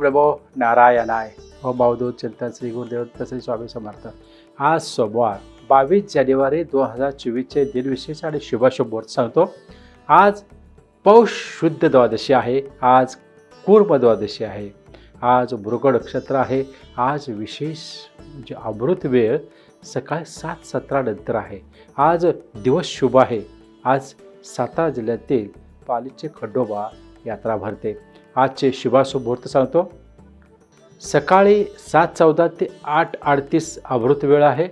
ओम नमो नारायणाय. ओम अवधूत चिंतन श्री गुरुदेव श्री स्वामी समर्थ. आज सोमवार 22 जानेवारी 2024 दिनविशेष आणि शुभाशुभ मुहूर्त सांगतो. आज पौष शुद्ध द्वादशी आहे. आज कूर्म द्वादशी आहे. आज मृग नक्षत्र आहे. आज विशेष म्हणजे अमृत वेळ सकाळी 7:17 नंतर आहे. आज दिवस शुभ आहे. आज सातारा जिल्ह्यातील पालीचे खंडोबा यात्रा भरते. आजचे शुभाशुभ मुहूर्त सांगतो. सकाळी 7:14 ते 8:38 अमृत वेळ आहे.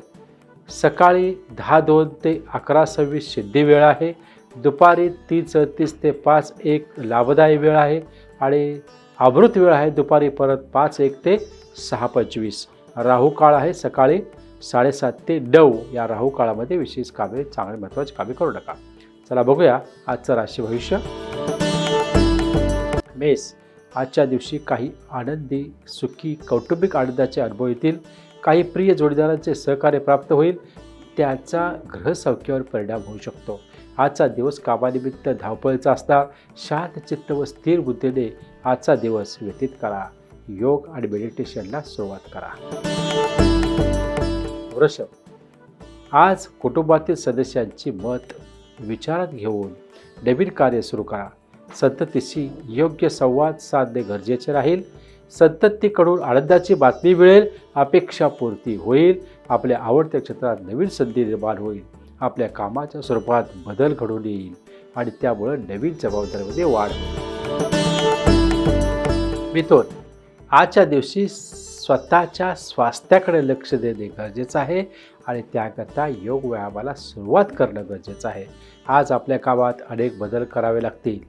सकाळी 10:02 ते 11:26 सिद्धी वेळ आहे. दुपारी 3:34 ते 5:01 लाभदायी वेळ आहे आणि अमृत वेळ आहे दुपारी परत 5:01 ते 6:25. राहू काळ आहे सकाळी 7:30 ते 9 या राहू काळामध्ये विशेष कामे चांगली महत्त्वाची कामे करू नका. चला बघूया आजचं राशी भविष्य. मेष, आजच्या दिवशी काही आनंदी सुखी कौटुंबिक आनंदाचे अनुभव येतील. काही प्रिय जोडीदारांचे सहकार्य प्राप्त होईल. त्याचा ग्रहसौख्यावर परिणाम होऊ शकतो. आजचा दिवस कामानिमित्त धावपळीचा असणार. शांत चित्त व स्थिर बुद्धीने आजचा दिवस व्यतीत करा. योग आणि मेडिटेशनला सुरुवात करा. वृषभ, आज कुटुंबातील सदस्यांची मत विचारात घेऊन नवीन कार्य सुरू करा. संततीशी योग्य संवाद साधणे गरजेचे राहील. संततीकडून आनंदाची बातमी मिळेल. अपेक्षापूर्ती होईल. आपल्या आवडत्या क्षेत्रात नवीन संधी निर्माण होईल. आपल्या कामाच्या स्वरूपात बदल घडून येईल आणि त्यामुळे नवीन जबाबदारीमध्ये वाढ होईल. मिथुन, आजच्या दिवशी स्वतःच्या स्वास्थ्याकडे लक्ष देणे गरजेचं आहे आणि त्याकरता योग व्यायामाला सुरुवात करणं गरजेचं आहे. आज आपल्या कामात अनेक बदल करावे लागतील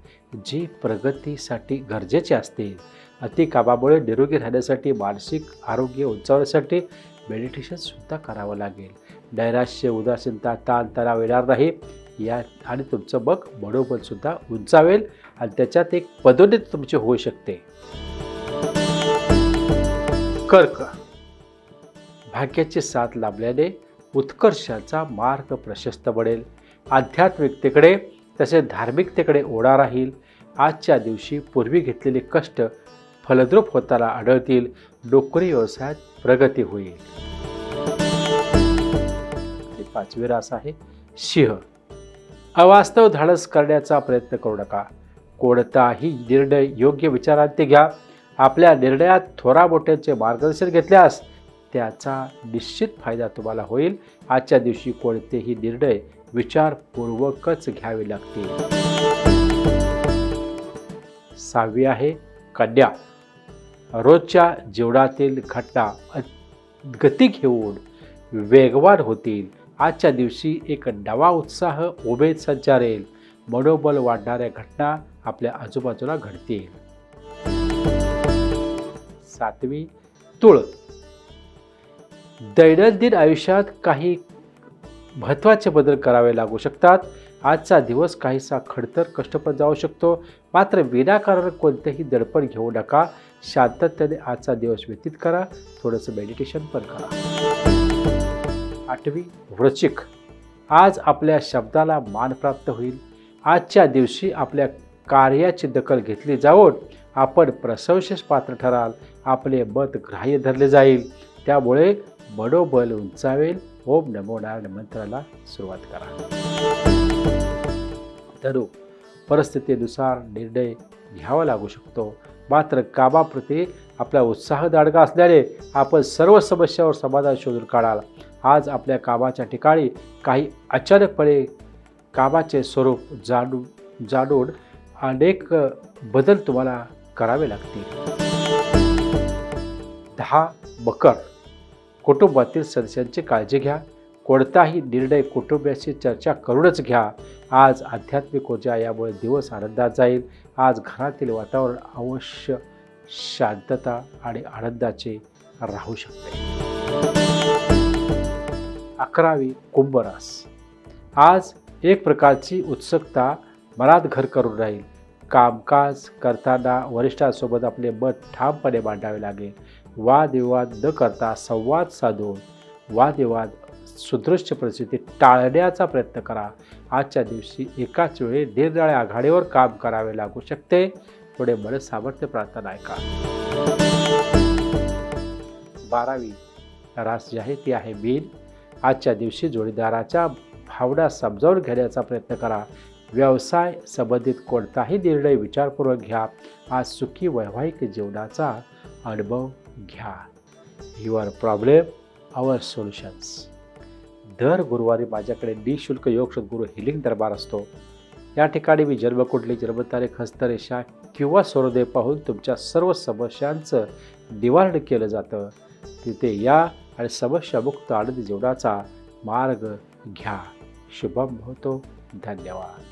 जी प्रगतीसाठी गरजेचे असतील. अति कामामुळे निरोगी राहण्यासाठी मानसिक आरोग्य उंचावण्यासाठी मेडिटेशनसुद्धा करावं लागेल. नैराश्य उदासीनता ताणतणाव येणार नाही या आणि तुमचं मग मनोबलसुद्धा उंचावेल आणि त्याच्यात एक पदोन्नती तुमची होऊ शकते. कर्क, भाग्याची साथ लाभल्याने उत्कर्षाचा मार्ग प्रशस्त बनेल. आध्यात्मिकतेकडे तसेच धार्मिकतेकडे ओढा राहील. आजच्या दिवशी पूर्वी घेतलेले कष्ट फलद्रूप होताना आढळतील. नोकरी व्यवसायात प्रगती होईल. पाचवी रास आहे सिंह. अवास्तव धाडस करण्याचा प्रयत्न करू नका. कोणताही निर्णय योग्य विचारांती घ्या. आपल्या निर्णयात थोरा मोठ्यांचे मार्गदर्शन घेतल्यास त्याचा निश्चित फायदा तुम्हाला होईल. आजच्या दिवशी कोणतेही निर्णय विचारपूर्वकच घ्यावे लागतील. सहावी आहे कन्या. रोजच्या जीवनातील घटना गती घेऊन वेगवान होतील. आजच्या दिवशी एक नवा उत्साह उमेद संचारेल. मनोबल वाढणाऱ्या घटना आपल्या आजूबाजूला घडतील. सातवी तुळ. दैनंदिन आयुष्यात काही महत्त्वाचे बदल करावे लागू शकतात. आजचा दिवस काहीसा खडतर कष्टप्रद जाऊ शकतो. मात्र विनाकारण कोणतेही दडपण घेऊ नका. शांततेने आजचा दिवस व्यतीत करा. थोडंसं मेडिटेशन पण करा. आठवी वृश्चिक. आज आपल्या शब्दाला मान प्राप्त होईल. आजच्या दिवशी आपल्या कार्याची दखल घेतली जाऊन आपण प्रशंसेस पात्र ठराल. आपले मत ग्राह्य धरले जाईल. त्यामुळे मनोबल उंचावेल. ओम नमो नारायण मंत्राला सुरुवात करा. धनु, परिस्थितीनुसार निर्णय घ्यावा लागू शकतो. मात्र कामाप्रती आपला उत्साह दाडगा असल्याने आपण सर्व समस्यावर समाधान शोधून काढाल. आज आपल्या कामाच्या ठिकाणी काही अचानकपणे कामाचे स्वरूप जाणून अनेक बदल तुम्हाला करावे लागतील. 10 मकर. कुटुंबातील सदस्यांची काळजी घ्या. कोणताही निर्णय कुटुंबाशी चर्चा करूनच घ्या. आज आध्यात्मिक ऊर्जा यामुळे दिवस आनंदात जाईल. आज घरातील वातावरण अवश्य शांतता आणि आनंदाचे राहू शकते. 11वी कुंभ रास. आज एक प्रकारची उत्सुकता मनात घर करून राहील. कामकाज करताना वरिष्ठांसोबत आपले मत ठामपणे मांडावे लागेल. वादविवाद न करता संवाद साधून वादविवाद सुदृश्य परिस्थिती टाळण्याचा प्रयत्न करा. आजच्या दिवशी एकाच वेळी निरनिराळ्या आघाडीवर काम करावे लागू शकते. थोडे मन सामर्थ्य प्रार्थना ऐका. 12वी रास जी आहे ती आहे मीन. आजच्या दिवशी जोडीदाराच्या भावना समजावून घेण्याचा प्रयत्न करा. व्यवसाय संबंधित कोणताही निर्णय विचारपूर्वक घ्या. आज सुखी वैवाहिक जीवनाचा अनुभव घ्या. Your problem our solutions. दर गुरुवारी माझ्याकडे निःशुल्क योग सद्गुरू हिलिंग दरबार असतो. या ठिकाणी मी जन्मकुंडली, जन्मतारीख, हस्तरेषा किंवा सूर्योदय पाहून तुमच्या सर्व समस्यांचं निवारण केलं जातं. तिथे या आणि समस्यामुक्त आनंदी जीवनाचा मार्ग घ्या. शुभम भवतो. धन्यवाद.